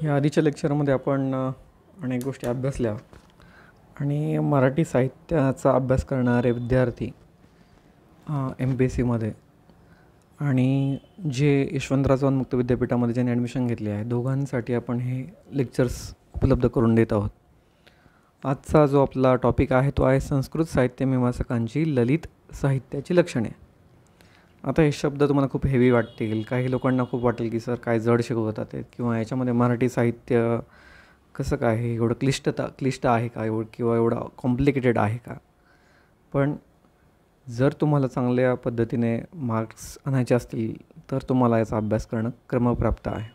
या आधीच्या लेक्चरमध्ये आपण अनेक गोष्टी अभ्यासल्या आणि मराठी साहित्याचा अभ्यास करणारे विद्यार्थी MPSCमध्ये आणि जे यशवंतराव चव्हाण मुक्त विद्यापीठामध्ये ज्यांनी ॲडमिशन घेतले आहे दोघांसाठी आपण हे लेक्चर्स उपलब्ध करून देत आहोत. आजचा जो आपला टॉपिक आहे तो आहे संस्कृत साहित्य मीमांसकांची ललित साहित्याची लक्षणे. आता हे शब्द तुम्हाला खूप हेवी वाटतील, काही लोकांना खूप वाटेल की सर काय जड शिकवतात आहेत किंवा याच्यामध्ये मराठी साहित्य कसं काय आहे, एवढं क्लिष्ट आहे का किंवा एवढं कॉम्प्लिकेटेड आहे का. पण जर तुम्हाला चांगल्या पद्धतीने मार्क्स आणायचे असतील तर तुम्हाला याचा अभ्यास करणं क्रमप्राप्त आहे.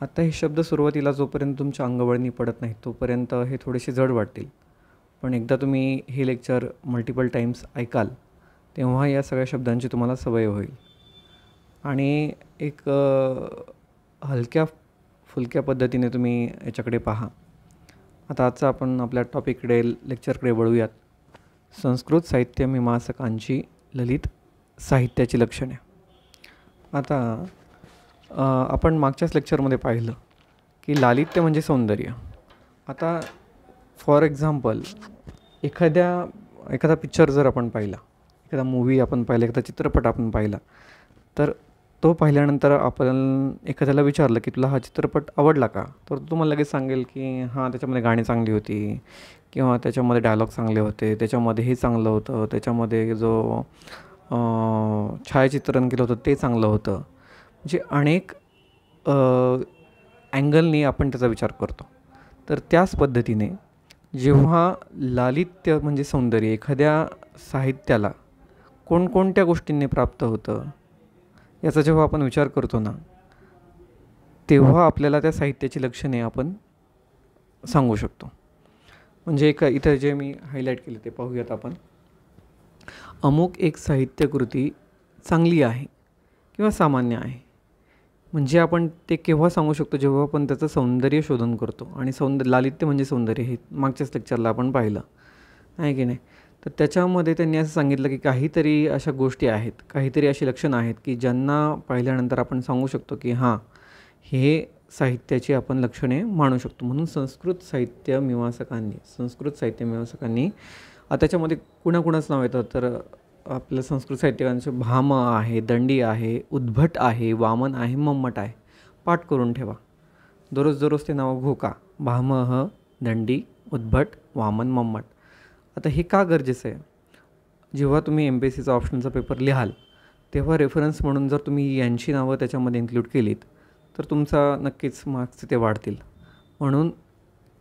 आता हे शब्द सुरुवातीला जोपर्यंत तुमच्या अंगवळणी पडत नाही तोपर्यंत हे थोडेसे जड वाटतील, पण एकदा तुम्ही हे लेक्चर मल्टिपल टाईम्स ऐकाल तेव्हा या सगळ्या शब्दांची तुम्हाला सवय होईल आणि एक हलक्या फुलक्या पद्धतीने तुम्ही याच्याकडे पहा. आता आजचा आपण आपल्या टॉपिककडे लेक्चरकडे वळूयात. संस्कृत साहित्य मीमांसकांची ललित साहित्याची लक्षणे. आता आपण मागच्याच लेक्चरमध्ये पाहिलं की लालित्य म्हणजे सौंदर्य. आता फॉर एक्झाम्पल एखादा पिक्चर जर आपण पाहिला, एखादा मूवी आपण पाहिला, एखादा चित्रपट आपण पाहिला, तर तो पाहिल्यानंतर आपण एखाद्याला विचारलं की तुला हा चित्रपट आवडला का, तर तो तुम्हाला लगेच सांगेल की हां त्याच्यामध्ये गाणी चांगली होती किंवा त्याच्यामध्ये डायलॉग चांगले होते, त्याच्यामध्ये हे चांगलं होतं, त्याच्यामध्ये जो छायाचित्रण केलं होतं ते चांगलं होतं. म्हणजे अनेक अँगलनी आपण त्याचा विचार करतो. तर त्याच पद्धतीने जेव्हा लालित्य म्हणजे सौंदर्य एखाद्या साहित्याला कोणकोणत्या गोष्टींनी प्राप्त होतं याचा जेव्हा आपण विचार करतो ना, तेव्हा आपल्याला त्या साहित्याची लक्षणे आपण सांगू शकतो. म्हणजे इथं जे मी हायलाईट केले ते पाहूयात आपण. अमुक एक साहित्यकृती चांगली आहे किंवा सामान्य आहे, म्हणजे आपण ते केव्हा सांगू शकतो जेव्हा आपण त्याचं सौंदर्य शोधन करतो. आणि लालित्य म्हणजे सौंदर्य हे मागच्याच लेक्चरला आपण पाहिलं आहे की नाही. तर त्याच्यामध्ये त्यांनी असं सांगितलं की काहीतरी अशा गोष्टी आहेत, काहीतरी अशी लक्षणं आहेत की ज्यांना पाहिल्यानंतर आपण सांगू शकतो की हां हे साहित्याची आपण लक्षणे मानू शकतो. म्हणून संस्कृत साहित्य मीमांसकांनी त्याच्यामध्ये कुणाकुणाचं नाव येतं तर आपल्या संस्कृत साहित्यकांचे भाम आहे, दंडी आहे, उद्भट आहे, वामन आहे, मम्मट आहे. पाठ करून ठेवा दररोज ते नाव घोका. भामह, दंडी, उद्भट, वामन, मम्मट. आता हे का गरजेचं आहे, जेव्हा तुम्ही MPSCचा ऑप्शनचा पेपर लिहाल तेव्हा रेफरन्स म्हणून जर तुम्ही यांची नावं त्याच्यामध्ये इन्क्लूड केलीत तर तुमचा नक्कीच मार्क्स ते वाढतील. म्हणून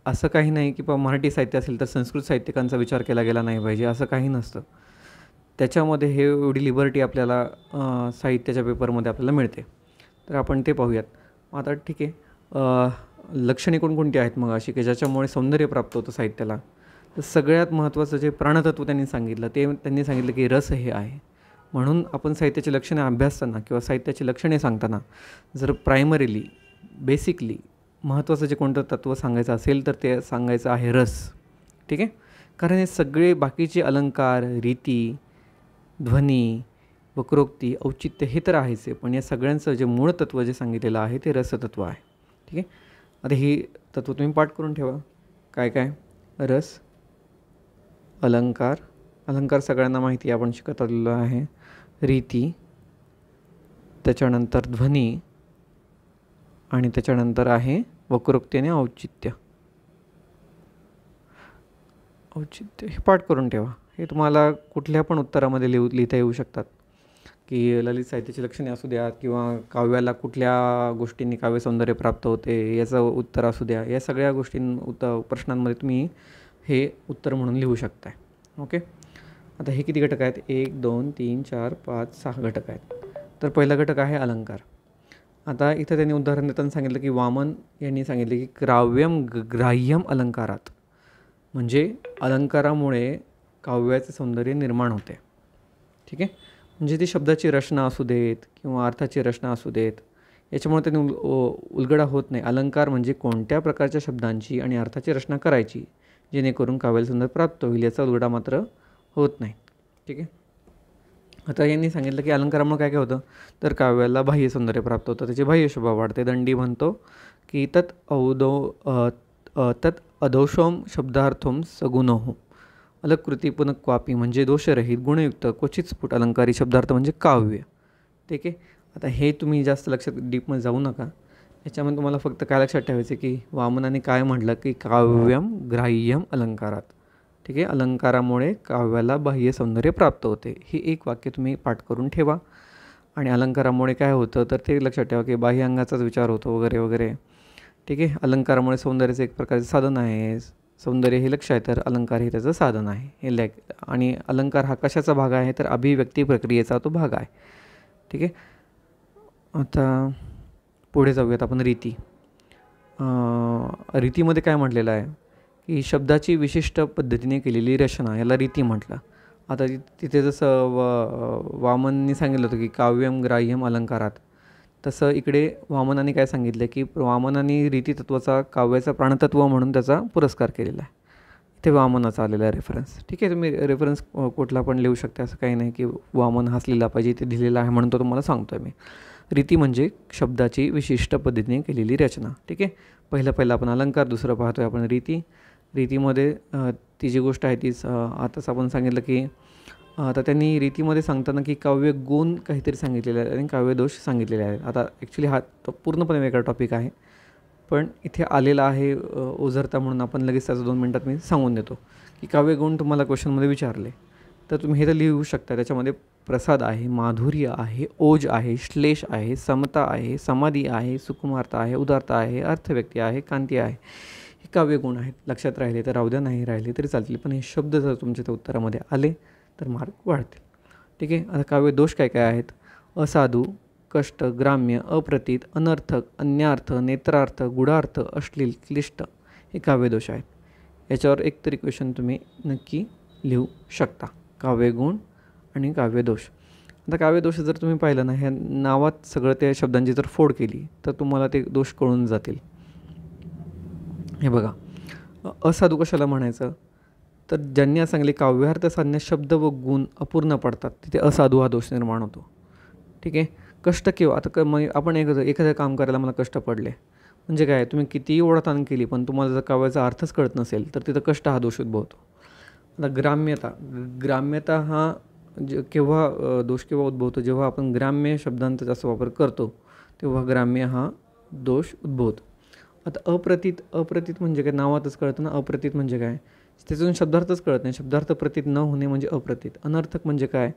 असं काही नाही की मराठी साहित्य असेल तर संस्कृत साहित्यिकांचा विचार केला गेला नाही पाहिजे, असं काही नसतं. त्याच्यामध्ये हे एवढी लिबर्टी आपल्याला साहित्याच्या पेपरमध्ये आपल्याला मिळते. तर आपण ते पाहूयात. आता ठीक आहे, लक्षणे कोणकोणती आहेत मग अशी की ज्याच्यामुळे सौंदर्य प्राप्त होतं साहित्याला. तर सगळ्यात महत्त्वाचं जे प्राणतत्व त्यांनी सांगितलं ते त्यांनी सांगितलं की रस हे आहे. म्हणून आपण साहित्याची लक्षणे अभ्यासताना किंवा साहित्याची लक्षणे सांगताना जर प्रायमरीली बेसिकली महत्त्वाचं जे कोणतं तत्त्व सांगायचं असेल तर ते सांगायचं आहे रस. ठीक आहे, कारण हे सगळे बाकीचे अलंकार, रीती, ध्वनी, वक्रोक्ती, औचित्य हे तर आहेच आहे, पण या सगळ्यांचं जे मूळ तत्त्व जे सांगितलेलं आहे ते रसतत्व आहे. ठीक आहे, आता ही तत्त्व तुम्ही पाठ करून ठेवा. काय काय रस, अलंकार सगळ्यांना माहिती आहे, आपण शिकत आलेलो आहे. रीती, त्याच्यानंतर ध्वनी आणि त्याच्यानंतर आहे वक्रोक्ती आणि औचित्य. हे पाठ करून ठेवा. हे तुम्हाला कुठल्या पण उत्तरामध्ये लिहिता येऊ शकतात की ललित साहित्याची लक्षणे असू द्या किंवा काव्याला कुठल्या गोष्टींनी काव्य सौंदर्य प्राप्त होते याचं उत्तर असू द्या. या सगळ्या प्रश्नांमध्ये तुम्ही हे उत्तर म्हणून लिहू शकताय. ओके, आता हे किती घटक आहेत, 1 2 3 4 5 6 घटक आहेत. तर पहिला घटक आहे अलंकार. आता इथं त्यांनी उदाहरण देताना सांगितलं की वामन यांनी सांगितले की ग्राह्यम अलंकारात, म्हणजे अलंकारामुळे काव्याचे सौंदर्य निर्माण होते. ठीक आहे, म्हणजे ती शब्दाची रचना असू देत किंवा अर्थाची रचना असू देत याच्यामुळे त्यांनी उलगडा होत नाही. अलंकार म्हणजे कोणत्या प्रकारच्या शब्दांची आणि अर्थाची रचना करायची जेणेकरून काव्याला सौंदर्य प्राप्त होईल याचा उलगडा मात्र होत नाही. ठीक आहे, आता यांनी सांगितलं की अलंकारामुळे काय काय होतं तर काव्याला बाह्य सौंदर्य प्राप्त होतं, त्याची बाह्य शोभा वाढते. दंडी म्हणतो की तत् अदोषम शब्दार्थम सगुणो अलकृती पुनक्वापी म्हणजे दोषरहित गुणयुक्त क्वचित स्फुट अलंकारी शब्दार्थ म्हणजे काव्य. ठीक आहे. आता हे तुम्ही जास्त लक्षात डीपमध्ये जाऊ नका. याच्यामध्ये तुम्हाला फक्त काय लक्षात ठेवायचं की वामनाने काय म्हटलं की काव्यम ग्राह्यम अलंकारात. ठीक आहे. अलंकारामुळे काव्याला बाह्य सौंदर्य प्राप्त होते. हे एक वाक्य तुम्ही पाठ करून ठेवा. आणि अलंकारामुळे काय होतं तर ते लक्षात ठेवा की बाह्य अंगाचाच विचार होतो वगैरे वगैरे. ठीक आहे. अलंकारामुळे सौंदर्याचं एक प्रकारचे साधन आहे. सौंदर्य हे लक्ष आहे तर अलंकार हे त्याचं साधन आहे. हे आणि अलंकार हा कशाचा भाग आहे तर अभिव्यक्ती प्रक्रियेचा तो भाग आहे. ठीक आहे. आता पुढे जाऊयात आपण रीती. रीतीमध्ये काय म्हटलेलं आहे की शब्दाची विशिष्ट पद्धतीने केलेली रचना याला रीती म्हटलं. आता तिथे जसं वामनने सांगितलं होतं की काव्यम ग्राह्यम अलंकारात, तसं इकडे वामनाने काय सांगितलं की वामनाने रीतितत्वाचा काव्याचा प्राणतत्व म्हणून त्याचा पुरस्कार केलेला आहे. इथे वामनाचा आलेला आहे रेफरन्स. ठीक आहे. तुम्ही रेफरन्स कुठला पण लिहू शकता, असं काही नाही की वामन हाच लिहिला पाहिजे, इथे दिलेला आहे म्हणून तो तुम्हाला सांगतो आहे मी. रीती म्हणजे शब्दाची विशिष्ट पद्धतीने केलेली रचना. ठीक आहे. पहिलं आपण अलंकार, दुसरं पाहतो आहे आपण रीती. रीतीमध्ये ती जी गोष्ट आहे तीच आताच आपण सांगितलं की आता त्यांनी रीतीमध्ये सांगताना की काव्य गुण काहीतरी सांगितलेले आहेत आणि काव्यदोष सांगितलेले आहेत. आता ॲक्च्युली हा पूर्णपणे वेगळा टॉपिक आहे, पण इथे आलेला आहे ओझरता म्हणून आपण लगेच त्याचं 2 मिनटात मी सांगून देतो की काव्यगुण तुम्हाला क्वेश्चनमध्ये विचारले तर तुम्ही हे तर लिहू शकता. त्याच्यामध्ये प्रसाद आहे, माधुर्य आहे, ओज आहे, श्लेष आहे, समता आहे, समाधी आहे, सुकुमारता आहे, उदारता आहे, अर्थव्यक्ती आहे, कांती आहे. हे काव्यगुण आहेत. लक्षात राहिले तर राहू द्या, नाही राहिले तरी चालतील, पण हे शब्द जर तुमच्या त्या उत्तरामध्ये आले तर मार्क वाढतील. ठीक आहे. आता काव्यदोष काय काय आहेत? असाधू, कष्ट, ग्राम्य, अप्रतीत, अनर्थक, अन्यार्थ, नेत्रार्थ, गुढार्थ, अश्लील, क्लिष्ट हे काव्यदोष आहेत. याच्यावर एक तरी क्वेश्चन तुम्ही नक्की लिहू शकता. काव्यगुण आणि काव्यदोष. आता काव्यदोष जर तुम्ही पाहिलं ना, ह्या नावात सगळं त्या शब्दांची जर फोड केली तर तुम्हाला ते दोष कळून जातील. हे बघा, असाधू कशाला म्हणायचं तर ज्यांनी असं सांगले काव्यार्थ साधण्यास शब्द व गुण अपूर्ण पडतात तिथे असाधू हा दोष निर्माण होतो. ठीक आहे. कष्ट किंवा आता आपण एखादं काम करायला मला कष्ट पडले म्हणजे काय, तुम्ही कितीही ओढाताण केली पण तुम्हाला जर काव्याचा अर्थच कळत नसेल तर तिथं कष्ट हा दोष उद्भवतो. आता ग्राम्यता हा केव्हा दोष केव्हा उद्भवतो, जेव्हा आपण ग्राम्य शब्दांचा जास्त वापर करतो तेव्हा ग्राम्य हा दोष उद्भवतो. आता अप्रतीत म्हणजे काय, नावातच कळतं ना. अप्रतीत म्हणजे काय, त्याच्यातून शब्दार्थच कळत नाही. शब्दार्थ प्रतीत न होणे म्हणजे अप्रतीत. अनर्थक म्हणजे काय,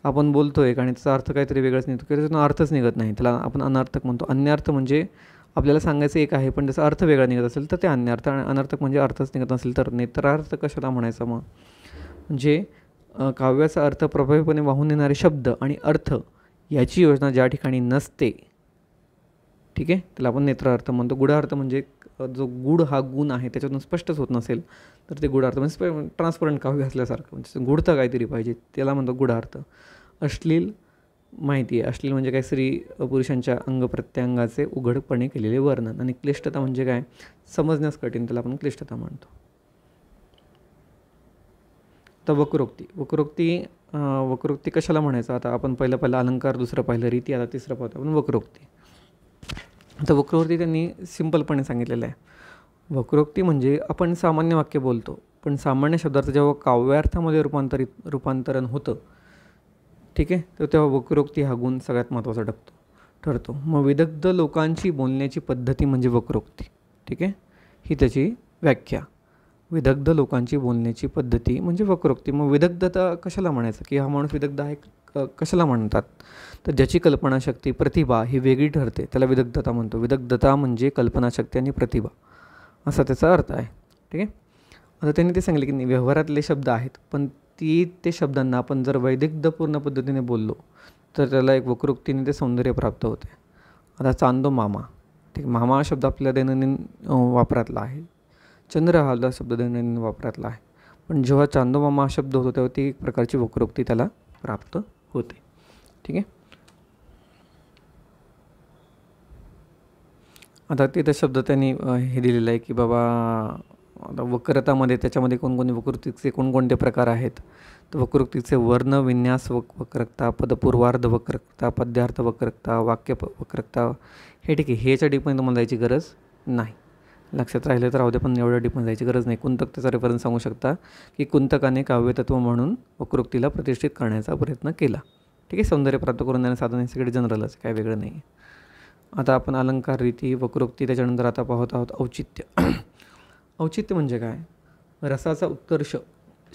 आपण बोलतो एक आणि त्याचा अर्थ काहीतरी वेगळाच निघतो किंवा त्याच्यातून अर्थच निघत नाही, त्याला आपण अनर्थक म्हणतो. अन्यार्थ म्हणजे आपल्याला सांगायचं एक आहे पण त्याचा अर्थ वेगळा निघत असेल तर ते अन्यार्थ. आणि अनर्थक म्हणजे अर्थच निघत नसेल तर नेत्रार्थ कशाला म्हणायचं मग, म्हणजे काव्याचा अर्थ प्रभावीपणे वाहून येणारे शब्द आणि अर्थ याची योजना ज्या ठिकाणी नसते, ठीक आहे, त्याला आपण नेत्रार्थ म्हणतो. गुढार्थ म्हणजे जो गुढ हा गुण आहे त्याच्यातून स्पष्टच होत नसेल तर ते गुढार्थ म्हणजे ट्रान्सपरंट काव्य असल्यासारखं, म्हणजे गुढता काहीतरी पाहिजे त्याला म्हणतो गुढार्थ. अश्लील माहिती आहे, अश्लील म्हणजे काय, स्त्री पुरुषांच्या अंगप्रत्यंगाचे उघडपणे केलेले वर्णन. आणि क्लिष्टता म्हणजे काय, समजण्यास कठीण, त्याला आपण क्लिष्टता म्हणतो. तर वक्रोक्ती कशाला म्हणायचं, आता आपण पहिलं अलंकार, दुसरं पाहिलं रीती, आता तिसरं पाहतो आपण वक्रोक्ती. आता वक्रोक्ती त्यांनी सिंपलपणे सांगितलेलं आहे. वक्रोक्ती म्हणजे आपण सामान्य वाक्य बोलतो पण सामान्य शब्दार्थ जेव्हा काव्यार्थामध्ये रूपांतरण होतं, ठीक आहे, तर तेव्हा वक्रोक्ती हा गुण सगळ्यात महत्त्वाचा ठरतो. मग विदग्ध लोकांची बोलण्याची पद्धती म्हणजे वक्रोक्ती. ठीक आहे, ही त्याची व्याख्या. विदग्ध लोकांची बोलण्याची पद्धती म्हणजे वक्रोक्ती. मग विदग्धता कशाला म्हणायचं की हा माणूस विदग्ध आहे कशाला म्हणतात तर ज्याची कल्पनाशक्ती, प्रतिभा ही वेगळी ठरते त्याला विदग्धता म्हणतो. विदग्धता म्हणजे कल्पनाशक्ती आणि प्रतिभा असा त्याचा अर्थ आहे. ठीक आहे. आता त्यांनी ते सांगितले की व्यवहारातले शब्द आहेत पण ते शब्दांना आपण जर वैदग्ध्यपूर्ण पद्धतीने बोललो तर त्याला एक वक्रोक्तीने ते सौंदर्य प्राप्त होते. आता चांदो मामा, ठीक, मामा हा शब्द आपल्या दैनंदिन वापरातला आहे. चंद्र हा शब्द दैनंदिन वापरातला आहे, पण जेव्हा चांदो मामा हा शब्द होतो तेव्हा ती एक प्रकारची वक्रोक्ती त्याला प्राप्त होते. ठीक आहे. आता तिथं शब्द त्यांनी हे दिलेलं आहे की बाबा आता वक्रतामध्ये त्याच्यामध्ये कोणकोणते वक्रोक्तीचे कोणकोणते प्रकार आहेत. तर वक्रोक्तीचे वर्ण, विन्यास वक्रता, पदपूर्वार्ध वक्रता, पद्यार्थ वक्रता, वक्रता, हे ठीक आहे, ह्याच्या डीपमध्ये तुम्हाला जायची गरज नाही. लक्षात राहिलं तर राहू दे, पण एवढं डीपमध्ये जायची गरज नाही. कुंतक त्याचा रेफरन्स सांगू शकता की कुंतकाने काव्यतत्व म्हणून वक्रोक्तीला प्रतिष्ठित करण्याचा प्रयत्न केला. ठीक आहे. सौंदर्य प्राप्त करून देण्याचं साधन हे सगळे जनरलच, काय वेगळं नाही. आता आपण अलंकार, रीती, वक्रोक्ती, त्याच्यानंतर आता पाहत आहोत औचित्य. औचित्य म्हणजे काय? रसाचा उत्कर्ष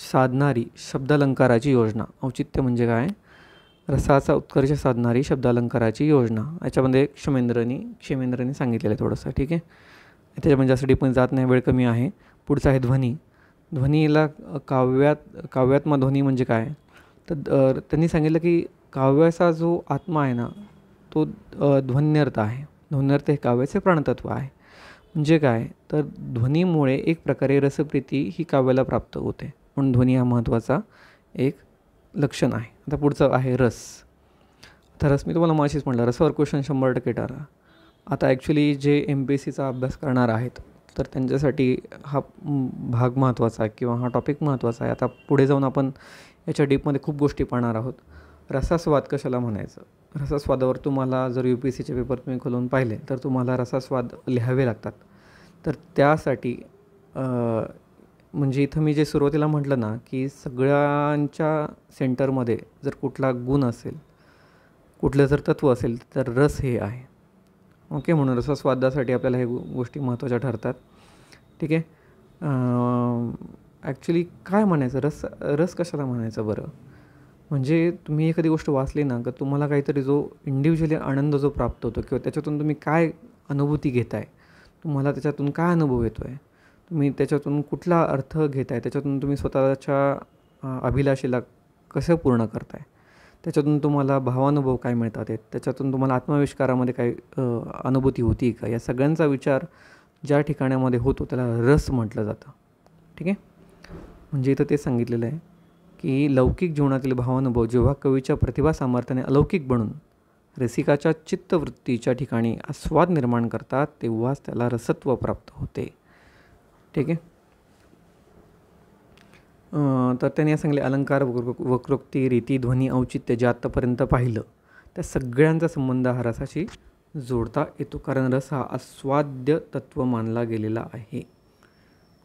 साधणारी शब्दालंकाराची योजना. औचित्य म्हणजे काय? रसाचा उत्कर्ष साधणारी शब्दालंकाराची योजना. याच्यामध्ये क्षेमेंद्रनी सांगितलेलं आहे थोडंसं. ठीक आहे. त्याच्यामध्ये जास्त डीपमध्ये जात नाही, वेळ कमी आहे. पुढचा आहे ध्वनी. ध्वनीला काव्यात्म ध्वनी म्हणजे काय? तर त्यांनी सांगितलं की काव्याचा जो आत्मा आहे ना, तो ध्वन्यर्थ आहे. ध्वन्यर्थ हे काव्याचे प्राणतत्व आहे. म्हणजे काय? तर ध्वनीमुळे एक प्रकारे रसप्रीती ही काव्याला प्राप्त होते, म्हणून ध्वनी हा महत्त्वाचा एक लक्षण आहे. आता पुढचं आहे रस. आता रस मी तुम्हाला माशीच म्हटलं, रसावर क्वेश्चन 100% टारा. आता ॲक्च्युली जे MPSCचा अभ्यास करणार आहेत तर त्यांच्यासाठी हा भाग महत्त्वाचा आहे किंवा हा टॉपिक महत्त्वाचा आहे. आता पुढे जाऊन आपण याच्या डीपमध्ये खूप गोष्टी पाहणार आहोत. रसास्वाद कशाला म्हणायचं? रसास्वादावर तुम्हाला जर UPSCचे पेपर तुम्ही खोलून पाहिले तर तुम्हाला रसास्वाद लिहावे लागतात. तर त्यासाठी म्हणजे इथं मी जे सुरुवातीला म्हटलं ना की सगळ्यांच्या सेंटरमध्ये जर कुठला गुण असेल, कुठलं जर तत्त्व असेल तर रस हे आहे. ओके. म्हणून रसास्वादासाठी आपल्याला हे गोष्टी महत्त्वाच्या ठरतात. ठीक आहे. ॲक्च्युली काय म्हणायचं? रस कशाला म्हणायचं बरं? म्हणजे तुम्ही एखादी गोष्ट वाचली ना, तर तुम्हाला काहीतरी जो इंडिव्हिज्युअली आनंद जो प्राप्त होतो किंवा त्याच्यातून तुम्ही काय अनुभूती घेताय, तुम्हाला त्याच्यातून काय अनुभव येतो आहे, तुम्ही त्याच्यातून कुठला अर्थ घेताय, त्याच्यातून तुम्ही स्वतःच्या अभिलाषेला कसं पूर्ण करताय, त्याच्यातून तुम्हाला भावानुभव काय मिळतात आहेत, त्याच्यातून तुम्हाला आत्माविष्कारामध्ये काय अनुभूती होती का, या सगळ्यांचा विचार ज्या ठिकाणामध्ये होतो त्याला रस म्हटलं जातं. ठीक आहे. म्हणजे इथं ते सांगितलेलं आहे की लौकिक जीवनातील भावानुभव जेव्हा कवीच्या प्रतिभा सामर्थ्याने अलौकिक बनून रसिकाच्या चित्तवृत्तीच्या ठिकाणी आस्वाद निर्माण करतात, तेव्हाच त्याला रसत्व प्राप्त होते. ठीक आहे. तर त्यांनी सांगले अलंकार, वक्रोक्ती, रीती, ध्वनी, औचित्य जे आत्तापर्यंत पाहिलं त्या सगळ्यांचा संबंध हा रसाशी जोडता येतो, कारण रस हा आस्वाद्य तत्व मानला गेलेला आहे.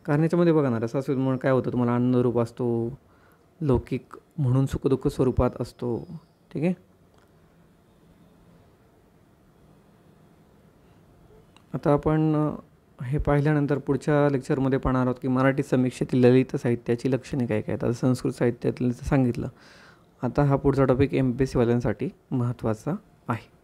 कारण याच्यामध्ये बघा ना, रसास्वाद म्हणून काय होतं? तुम्हाला आनंदरूप असतो, लौकिक म्हणून सुखदुःख स्वरूपात असतो. ठीक आहे. आता आपण हे पाहिल्यानंतर पुढच्या लेक्चरमध्ये पाहणार आहोत की मराठी समीक्षेतील ललित साहित्याची लक्षणे काय काय. आता संस्कृत साहित्यातील सांगितलं. आता हा पुढचा टॉपिक MPSCवाल्यांसाठी महत्त्वाचा आहे.